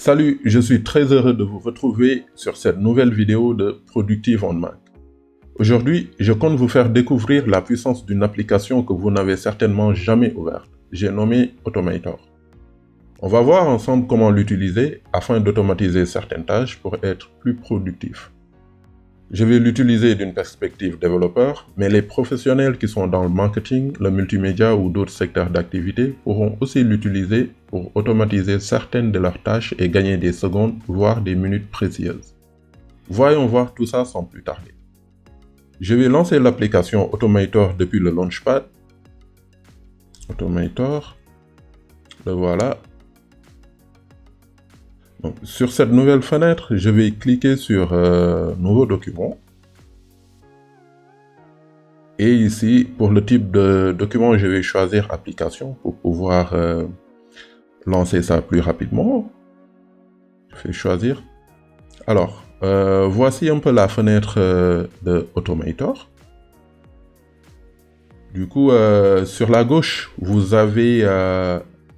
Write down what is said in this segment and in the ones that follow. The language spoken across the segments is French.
Salut, je suis très heureux de vous retrouver sur cette nouvelle vidéo de Productive on Mac. Aujourd'hui, je compte vous faire découvrir la puissance d'une application que vous n'avez certainement jamais ouverte. J'ai nommé Automator. On va voir ensemble comment l'utiliser afin d'automatiser certaines tâches pour être plus productif. Je vais l'utiliser d'une perspective développeur, mais les professionnels qui sont dans le marketing, le multimédia ou d'autres secteurs d'activité pourront aussi l'utiliser pour automatiser certaines de leurs tâches et gagner des secondes, voire des minutes précieuses. Voyons voir tout ça sans plus tarder. Je vais lancer l'application Automator depuis le Launchpad. Automator, le voilà. Donc, sur cette nouvelle fenêtre, je vais cliquer sur Nouveau document. Et ici, pour le type de document, je vais choisir Application pour pouvoir lancer ça plus rapidement. Je vais choisir. Alors, voici un peu la fenêtre de Automator. Du coup, sur la gauche, vous avez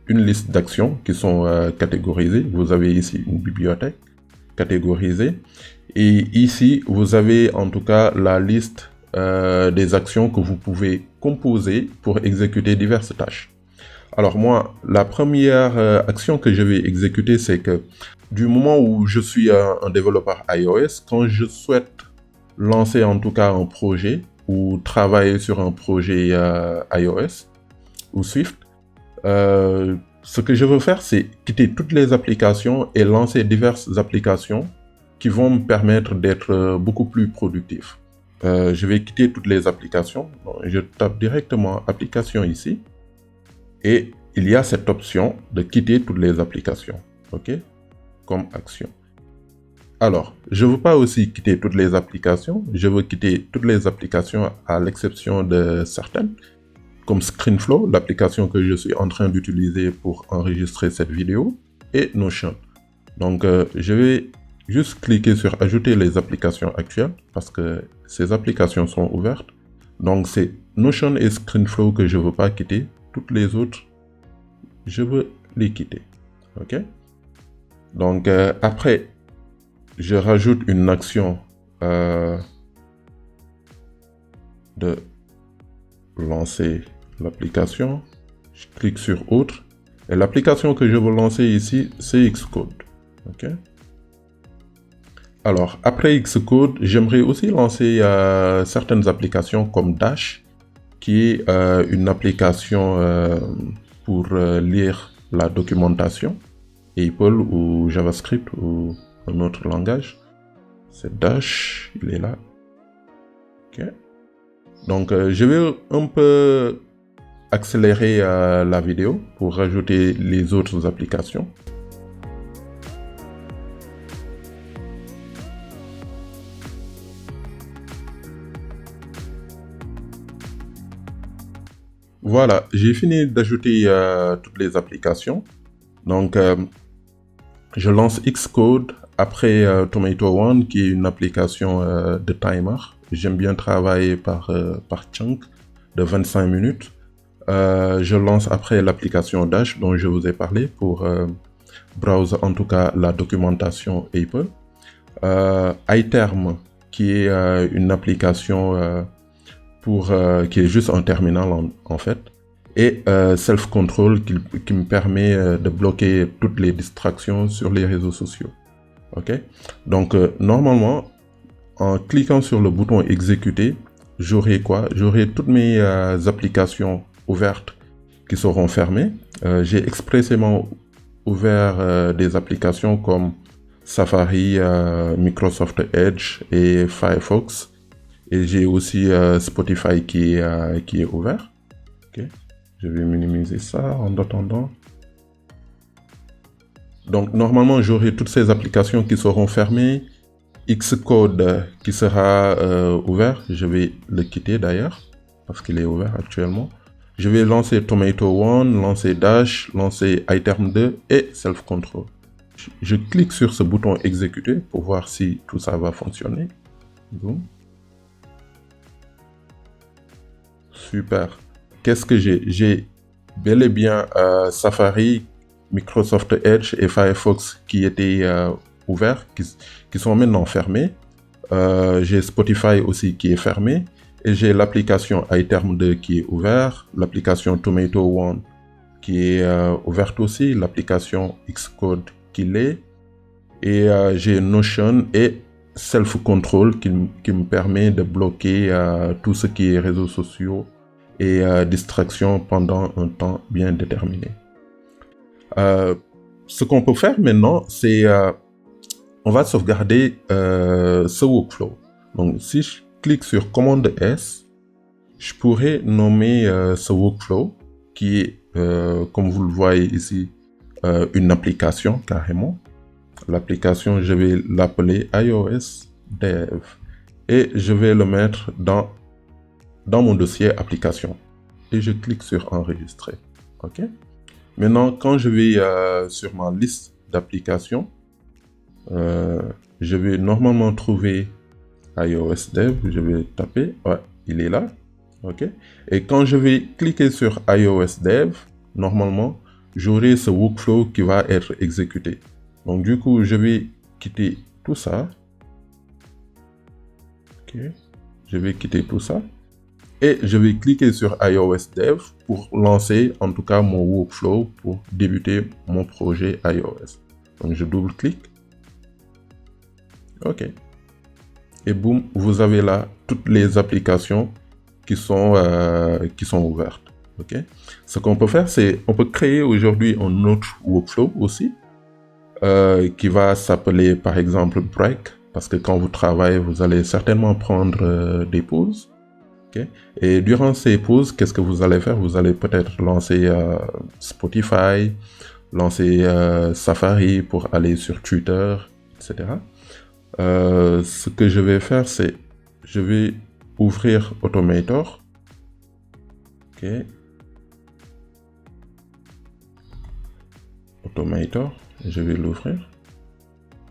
une liste d'actions qui sont catégorisées. Vous avez ici une bibliothèque catégorisée. Et ici, vous avez en tout cas la liste des actions que vous pouvez composer pour exécuter diverses tâches. Alors moi, la première action que je vais exécuter, c'est que du moment où je suis un développeur iOS, quand je souhaite lancer en tout cas un projet ou travailler sur un projet iOS ou Swift, ce que je veux faire, c'est quitter toutes les applications et lancer diverses applications qui vont me permettre d'être beaucoup plus productif. Je vais quitter toutes les applications. Donc, je tape directement application ici. Et il y a cette option de quitter toutes les applications. OK? Comme action. Alors, je ne veux pas aussi quitter toutes les applications. Je veux quitter toutes les applications à l'exception de certaines. Comme ScreenFlow, l'application que je suis en train d'utiliser pour enregistrer cette vidéo, et Notion. Donc, je vais juste cliquer sur Ajouter les applications actuelles, parce que ces applications sont ouvertes. Donc, c'est Notion et ScreenFlow que je ne veux pas quitter. Toutes les autres, je veux les quitter. OK? Donc, après, je rajoute une action de lancer l'application, je clique sur Autre, et l'application que je veux lancer ici, c'est Xcode. OK? Alors, après Xcode, j'aimerais aussi lancer certaines applications comme Dash, qui est une application pour lire la documentation, Apple ou JavaScript ou un autre langage. C'est Dash, il est là. OK? Donc, je vais un peu accélérer la vidéo pour rajouter les autres applications. Voilà, j'ai fini d'ajouter toutes les applications. Donc, je lance Xcode après Tomato One, qui est une application de timer. J'aime bien travailler par chunk de 25 minutes. Je lance après l'application Dash dont je vous ai parlé pour browser en tout cas la documentation Apple. iTerm qui est une application qui est juste un terminal en fait. Et Self Control qui me permet de bloquer toutes les distractions sur les réseaux sociaux. OK? Donc normalement, en cliquant sur le bouton exécuter, j'aurai quoi? J'aurai toutes mes applications ouvertes qui seront fermées. J'ai expressément ouvert des applications comme Safari, Microsoft Edge et Firefox. Et j'ai aussi Spotify qui est ouvert. OK? Je vais minimiser ça en attendant. Donc normalement, j'aurai toutes ces applications qui seront fermées. Xcode qui sera ouvert, je vais le quitter d'ailleurs parce qu'il est ouvert actuellement. Je vais lancer Tomato One, lancer Dash, lancer iTerm 2 et Self Control. Je clique sur ce bouton exécuter pour voir si tout ça va fonctionner. Boom. Super. Qu'est-ce que j'ai? J'ai bel et bien Safari Microsoft Edge et Firefox qui étaient ouverts, qui sont maintenant fermés. J'ai Spotify aussi qui est fermé. Et j'ai l'application iTerm 2 qui est ouverte, l'application Tomato One qui est ouverte aussi, l'application Xcode qui l'est. Et j'ai Notion et Self-Control qui me permet de bloquer tout ce qui est réseaux sociaux et distractions pendant un temps bien déterminé. Ce qu'on peut faire maintenant, c'est on va sauvegarder ce workflow. Donc si je clique sur commande S, je pourrais nommer ce workflow qui est, comme vous le voyez ici, une application carrément. L'application, je vais l'appeler iOS Dev et je vais le mettre dans mon dossier application et je clique sur enregistrer. Ok. Maintenant, quand je vais sur ma liste d'applications, je vais normalement trouver iOS Dev. Je vais taper, ouais, il est là. Ok. Et quand je vais cliquer sur iOS Dev, normalement, j'aurai ce workflow qui va être exécuté. Donc du coup, je vais quitter tout ça. Ok. Je vais quitter tout ça. Et je vais cliquer sur iOS Dev pour lancer en tout cas mon workflow pour débuter mon projet iOS. Donc je double-clique. Ok. Et boum, vous avez là toutes les applications qui sont ouvertes. Ok. Ce qu'on peut faire, c'est on peut créer aujourd'hui un autre workflow aussi. Qui va s'appeler par exemple break, parce que quand vous travaillez, vous allez certainement prendre des pauses. Okay. Et durant ces pauses, qu'est-ce que vous allez faire? Vous allez peut-être lancer Spotify, lancer Safari pour aller sur Twitter, etc. Ce que je vais faire, c'est je vais ouvrir Automator. Ok. Automator. Je vais l'ouvrir.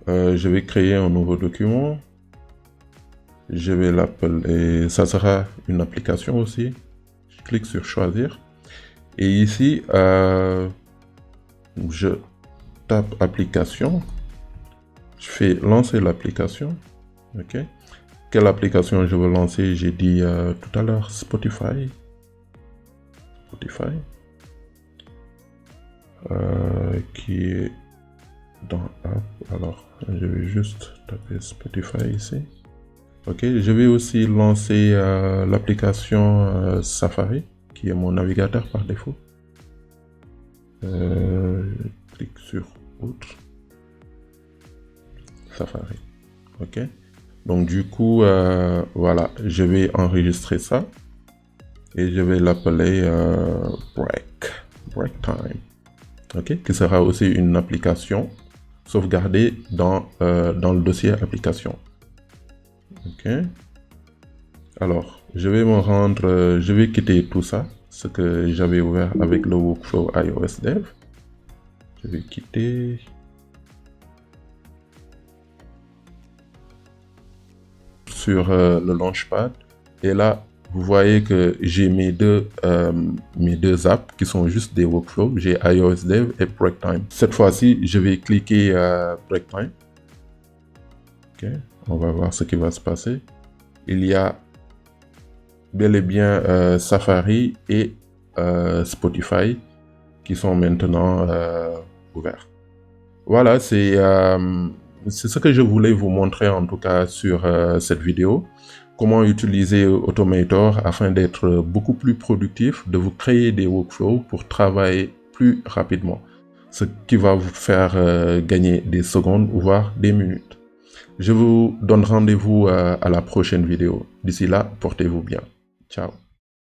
Je vais créer un nouveau document. Je vais l'appeler. Ça sera une application aussi. Je clique sur choisir. Et ici, je tape application. Je fais lancer l'application. Ok. Quelle application je veux lancer? J'ai dit tout à l'heure Spotify. Spotify. Qui est dans App. Alors, je vais juste taper Spotify ici. Ok, je vais aussi lancer l'application Safari, qui est mon navigateur par défaut. Je clique sur Autre. Safari. Ok. Donc du coup, voilà, je vais enregistrer ça et je vais l'appeler Break Time. Ok, qui sera aussi une application sauvegardée dans le dossier application. Ok. Alors, je vais me rendre, je vais quitter tout ça, ce que j'avais ouvert avec le workflow iOS Dev. Je vais quitter. Sur le Launchpad. Et là, vous voyez que j'ai mes deux apps qui sont juste des workflows. J'ai iOS Dev et BreakTime. Cette fois-ci, je vais cliquer BreakTime. Ok, on va voir ce qui va se passer. Il y a bel et bien Safari et Spotify qui sont maintenant ouverts. Voilà, c'est ce que je voulais vous montrer en tout cas sur cette vidéo. Comment utiliser Automator afin d'être beaucoup plus productif, de vous créer des workflows pour travailler plus rapidement. Ce qui va vous faire gagner des secondes, voire des minutes. Je vous donne rendez-vous à la prochaine vidéo. D'ici là, portez-vous bien. Ciao.